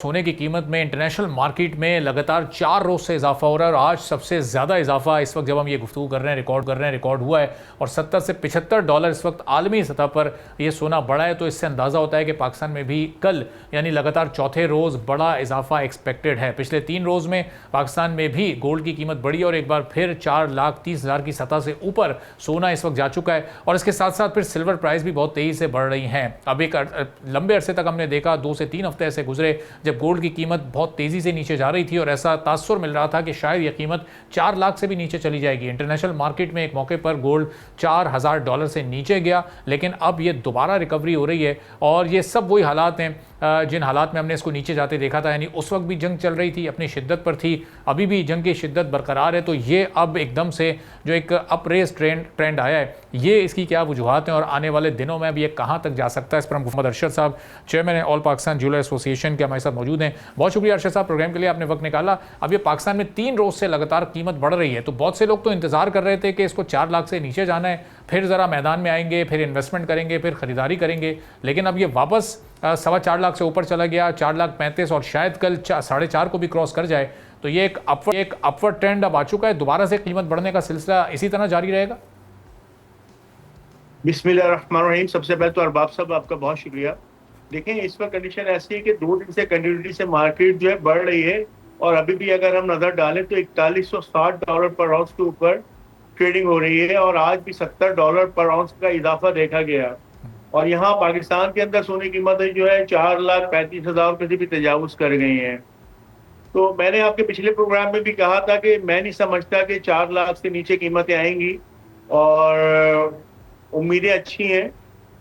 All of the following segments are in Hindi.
सोने की कीमत में इंटरनेशनल मार्केट में लगातार 4 रोज से इजाफा हो रहा है और आज सबसे ज़्यादा इजाफा इस वक्त जब हम ये गुफ्तगू कर रहे हैं रिकॉर्ड हुआ है और 70 से 75 डॉलर इस वक्त आलमी सतह पर ये सोना बढ़ा है। तो इससे अंदाज़ा होता है कि पाकिस्तान में भी कल यानी लगातार चौथे रोज़ बड़ा इजाफा एक्सपेक्टेड है। पिछले 3 रोज़ में पाकिस्तान में भी गोल्ड की कीमत बढ़ी और एक बार फिर 4,30,000 की सतह से ऊपर सोना इस वक्त जा चुका है और इसके साथ साथ फिर सिल्वर प्राइस भी बहुत तेज़ी से बढ़ रही हैं। अब एक लंबे अरसे तक हमने देखा 2 से 3 हफ्ते ऐसे गुजरे जब गोल्ड की कीमत बहुत तेज़ी से नीचे जा रही थी और ऐसा तासुर मिल रहा था कि शायद यह कीमत 4 लाख से भी नीचे चली जाएगी। इंटरनेशनल मार्केट में एक मौके पर गोल्ड 4,000 डॉलर से नीचे गया, लेकिन अब ये दोबारा रिकवरी हो रही है और ये सब वही हालात हैं जिन हालात में हमने इसको नीचे जाते देखा था। यानी उस वक्त भी जंग चल रही थी, अपनी शिद्दत पर थी, अभी भी जंग की शिद्दत बरकरार है। तो ये अब एकदम से जो एक अपरेज ट्रेंड आया है, ये इसकी क्या वजूहत हैं और आने वाले दिनों में अब ये कहाँ तक जा सकता है, इस पर हम मोहम्मद अरशद साहब, chairman all Pakistan jeweller association के, हमारे साथ मौजूद हैं। बहुत शुक्रिया अरशद साहब, प्रोग्राम के लिए आपने वक्त निकाला। अब ये पाकिस्तान में 3 रोज से लगातार कीमत बढ़ रही है, तो बहुत से लोग तो इंतजार कर रहे थे कि इसको 4 लाख से नीचे जाना है, फिर ज़रा मैदान में आएंगे, फिर इन्वेस्टमेंट करेंगे, फिर ख़रीदारी करेंगे। लेकिन अब ये वापस 4.25 लाख से ऊपर चला गया, 4,35,000 और शायद कल 4.5 को भी क्रॉस कर जाए। तो ये एक अपवर्ड ट्रेंड अब आ चुका है। दोबारा से कीमत बढ़ने का सिलसिला इसी तरह जारी रहेगा। बिस्मिल्लाहिर्रहमानिर्रहीम। सबसे पहले तो अरबाब साहब आपका बहुत शुक्रिया। देखें, इस पर कंडीशन ऐसी है कि 2 दिन से कंटिन्यूटी से मार्केट जो है बढ़ रही है और अभी भी अगर हम नज़र डालें तो 4160 डॉलर पर आउंस के ऊपर ट्रेडिंग हो रही है और आज भी 70 डॉलर पर आउंस का इजाफा देखा गया। और यहाँ पाकिस्तान के अंदर सोने की कीमतें जो है 4,35,000 रुपये से भी तजावुज़ कर गई हैं। तो मैंने आपके पिछले प्रोग्राम में भी कहा था कि मैं नहीं समझता कि 4 लाख से नीचे कीमतें आएंगी और उम्मीदें अच्छी हैं,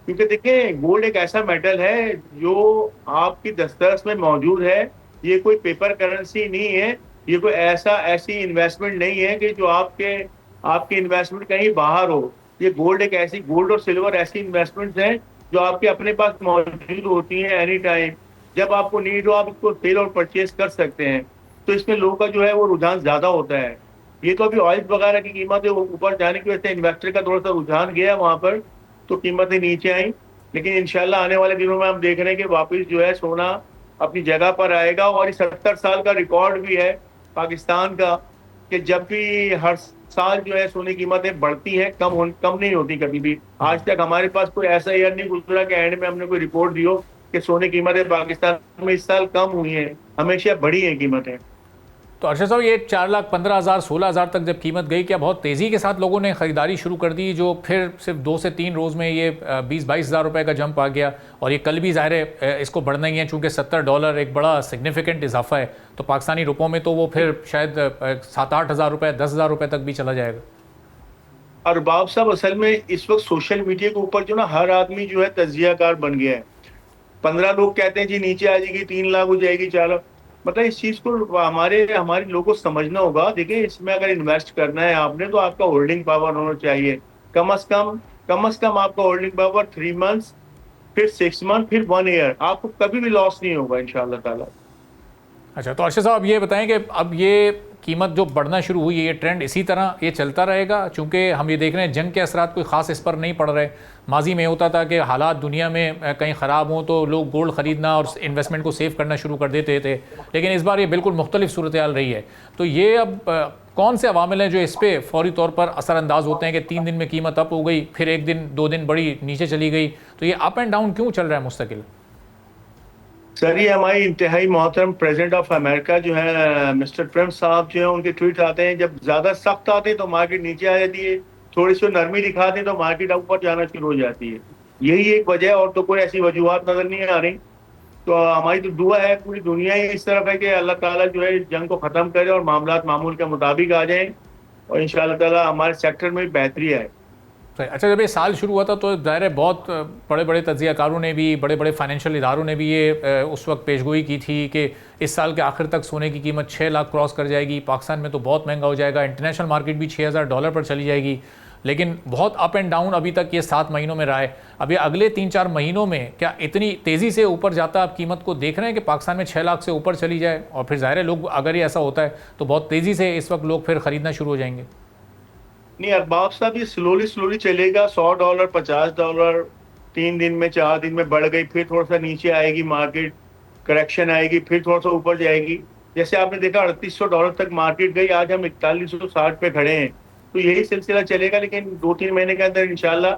क्योंकि देखें, गोल्ड एक ऐसा मेटल है जो आपकी दस्तरस में मौजूद है। ये कोई पेपर करेंसी नहीं है, ये कोई ऐसी इन्वेस्टमेंट नहीं है कि जो आपकी इन्वेस्टमेंट कहीं बाहर हो। ये गोल्ड और सिल्वर ऐसी इन्वेस्टमेंट्स हैं जो आपके अपने पास मौजूद होती हैं। एनी टाइम जब आपको नीड हो आप इसको सेल और परचेज कर सकते हैं। तो इसमें लोगों का जो है वो रुझान ज़्यादा होता है। ये तो अभी ऑयल वगैरह की कीमतें ऊपर जाने की वजह से इन्वेस्टर का थोड़ा सा रुझान गया वहाँ पर, तो कीमतें नीचे आई। लेकिन इंशाल्लाह आने वाले दिनों में हम देख रहे हैं कि वापस जो है सोना अपनी जगह पर आएगा। और इस 70 साल का रिकॉर्ड भी है पाकिस्तान का कि जब भी हर साल जो है सोने की कीमतें बढ़ती हैं, कम नहीं होती कभी भी। आज तक हमारे पास कोई ऐसा ईयर नहीं गुजरा कि एंड में हमने कोई रिपोर्ट दी हो कि सोने की कीमतें पाकिस्तान में इस साल कम हुई हैं, हमेशा बढ़ी हैं कीमतें। तो अरशद साहब, ये 4,15,000 16,000 तक जब कीमत गई, क्या बहुत तेज़ी के साथ लोगों ने ख़रीदारी शुरू कर दी, जो फिर सिर्फ 2 से 3 रोज़ में ये 20-22 हज़ार रुपये का जंप आ गया? और ये कल भी ज़ाहिर है इसको बढ़ना ही है, चूँकि 70 डॉलर एक बड़ा सिग्निफिकेंट इजाफा है। तो पाकिस्तानी रुपयों में तो वो फिर शायद 7-8 हज़ार रुपये 10 हज़ार रुपये तक भी चला जाएगा। अरबाब साहब, असल में इस वक्त सोशल मीडिया के ऊपर जो ना हर आदमी जो है तज्जियाकार बन गया है। 15 लोग कहते हैं जी नीचे आ जाएगी, 3 लाख हो जाएगी, 4 लाख। मतलब इस चीज को हमारे लोगों को समझना होगा। देखिए, इसमें अगर इन्वेस्ट करना है आपने तो आपका होल्डिंग पावर होना चाहिए। कम अज कम आपका होल्डिंग पावर 3 मंथ्स, फिर 6 मंथ, फिर 1 ईयर। आपको कभी भी लॉस नहीं होगा इंशाल्लाह ताला। अच्छा, तो अर्शद साहब ये बताएं कि अब ये कीमत जो बढ़ना शुरू हुई है, ये ट्रेंड इसी तरह ये चलता रहेगा? चूँकि हम ये देख रहे हैं जंग के असरात कोई ख़ास इस पर नहीं पड़ रहे। माजी में होता था कि हालात दुनिया में कहीं ख़राब हों तो लोग गोल्ड ख़रीदना और इन्वेस्टमेंट को सेव करना शुरू कर देते थे, लेकिन इस बार ये बिल्कुल मुख्तलिफ सूरत हाल रही है। तो ये अब कौन से अवामिल हैं जो इस पर फ़ौरी तौर पर असरअंदाज होते हैं कि 3 दिन में कीमत अप हो गई, फिर 1 दिन 2 दिन बड़ी नीचे चली गई? तो ये अप एंड डाउन क्यों चल रहा है मुस्तकिल? सर, ये हमारी इंतहाई मोहतरम प्रेसिडेंट ऑफ अमेरिका जो है मिस्टर ट्रम्प साहब जो है, उनके ट्वीट आते हैं। जब ज्यादा सख्त आते हैं तो मार्केट नीचे आ जाती है, थोड़ी सी नरमी दिखाते हैं तो मार्केट ऊपर जाना शुरू हो जाती है। यही एक वजह है, और तो कोई ऐसी वजूहत नजर नहीं आ रही। तो हमारी तो दुआ है, पूरी दुनिया ही इस तरफ है कि अल्लाह ताला जो है जंग को खत्म करे और मामलात मामूल के मुताबिक आ जाए और इंशाअल्लाह ताला हमारे सेक्टर में बेहतरी आए। अच्छा, जब ये साल शुरू हुआ था तो ज़ाहिर है बहुत बड़े बड़े तज्ज़ियाकारों ने भी, बड़े बड़े फाइनेंशियल इदारों ने भी ये उस वक्त पेशगोई की थी कि इस साल के आखिर तक सोने की कीमत 6 लाख क्रॉस कर जाएगी, पाकिस्तान में तो बहुत महंगा हो जाएगा, इंटरनेशनल मार्केट भी 6,000 डॉलर पर चली जाएगी। लेकिन बहुत अप एंड डाउन अभी तक ये 7 महीनों में रहा है। अब ये अगले 3-4 महीनों में क्या इतनी तेज़ी से ऊपर जाता आप कीमत को देख रहे हैं कि पाकिस्तान में 6 लाख से ऊपर चली जाए? और फिर ज़ाहिर है लोग, अगर ये ऐसा होता है तो बहुत तेज़ी से इस वक्त लोग फिर ख़रीदना शुरू हो जाएंगे। नहीं अरबाब साहब, ये स्लोली स्लोली चलेगा। 100 डॉलर 50 डॉलर 3 दिन में 4 दिन में बढ़ गई, फिर थोड़ा सा नीचे आएगी मार्केट। करेक्शन आएगी, फिर थोड़ा सा ऊपर जाएगी। जैसे आपने देखा $3800 तक मार्केट गई, आज हम 4160 पे खड़े हैं। तो यही सिलसिला चलेगा, लेकिन 2-3 महीने के अंदर इंशाल्लाह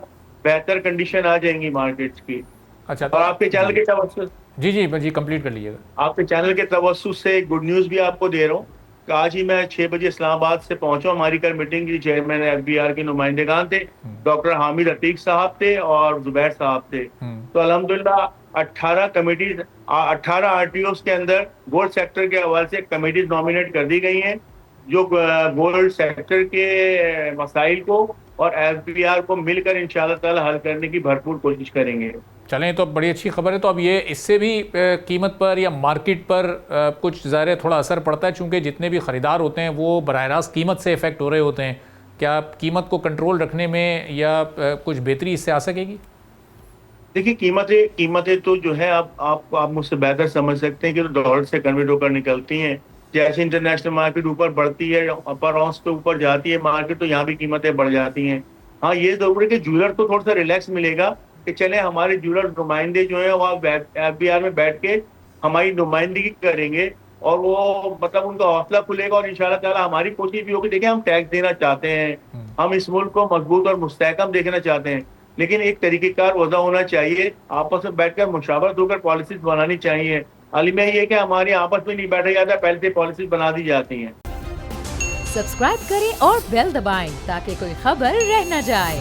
बेहतर कंडीशन आ जाएंगी मार्केट की। अच्छा, तो और आपके चैनल के तवज्जुह जी जी जी कंप्लीट कर लीजिएगा। आपके चैनल के तवज्जुह से गुड न्यूज़ भी आपको दे रहा हूँ कि आज ही मैं 6 बजे इस्लामाबाद से पहुंचा। हमारी कल मीटिंग की, चेयरमैन FBR के नुमाइंदेगान थे, डॉक्टर हामिद अतीक साहब थे और जुबैर साहब थे। तो अल्हम्दुलिल्लाह 18 कमेटीज, 18 RTOs के अंदर गोल्ड सेक्टर के हवाले से कमेटीज नॉमिनेट कर दी गई हैं, जो गोल्ड सेक्टर के मसाइल को और FBR को मिलकर इंशाअल्लाह ताला हल करने की भरपूर कोशिश करेंगे। चलें, तो बड़ी अच्छी खबर है। तो अब ये इससे भी कीमत पर या मार्केट पर कुछ ज़ाहिर थोड़ा असर पड़ता है, चूँकि जितने भी ख़रीदार होते हैं वो बराह रास्त कीमत से इफ़ेक्ट हो रहे होते हैं। क्या कीमत को कंट्रोल रखने में या कुछ बेहतरी इससे आ सकेगी? देखिए, कीमतें तो जो है आप मुझसे बेहतर समझ सकते हैं कि तो डॉलर से कन्वर्ट होकर निकलती हैं। जैसे इंटरनेशनल मार्केट ऊपर बढ़ती है, अपर ऑन्स पे ऊपर जाती है मार्केट, तो यहाँ भी कीमतें बढ़ जाती हैं। हाँ, ये ज़रूर है कि ज्वेलर को थोड़ा सा रिलैक्स मिलेगा कि चले हमारे ज्वेलर नुमाइंदे जो है वो FBR में बैठ के हमारी नुमाइंदगी करेंगे, और वो मतलब उनका हौसला खुलेगा, और इंशाल्लाह ताला हमारी कोशिश भी होगी। देखिए, हम टैक्स देना चाहते हैं, हम इस मुल्क को मजबूत और मुस्तहकम देखना चाहते हैं, लेकिन एक तरीकेकार वजह होना चाहिए। आपस में बैठकर मुशावरत होकर पॉलिसीज बनानी चाहिए। अलमिया ये कि हमारी आपस में नहीं बैठा जाता, पहले से पॉलिसीज बना दी जाती हैं। सब्सक्राइब करें और बेल दबाएं ताकि कोई खबर रह न जाए।